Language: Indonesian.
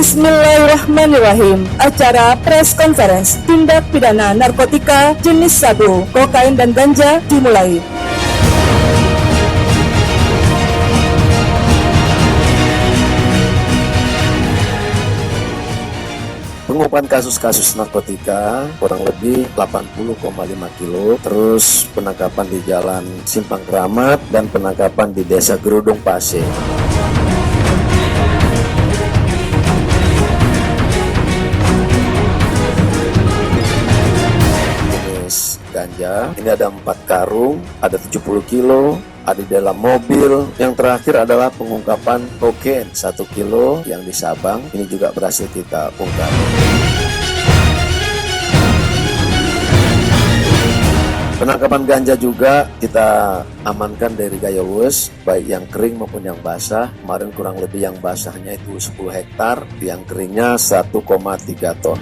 Bismillahirrahmanirrahim. Acara press conference tindak pidana narkotika jenis sabu, kokain dan ganja dimulai. Pengungkapan kasus-kasus narkotika kurang lebih 80,5 kilo, terus penangkapan di Jalan Simpang Keramat dan penangkapan di Desa Gerudung Pase. Jenis ganja ini ada 4 karung, ada 70 kilo, ada di dalam mobil. Yang terakhir adalah pengungkapan kokain 1 kilo yang di Sabang, ini juga berhasil kita ungkap. Penangkapan ganja juga kita amankan dari Gayowes, baik yang kering maupun yang basah. Kemarin kurang lebih yang basahnya itu 10 hektar, yang keringnya 1,3 ton.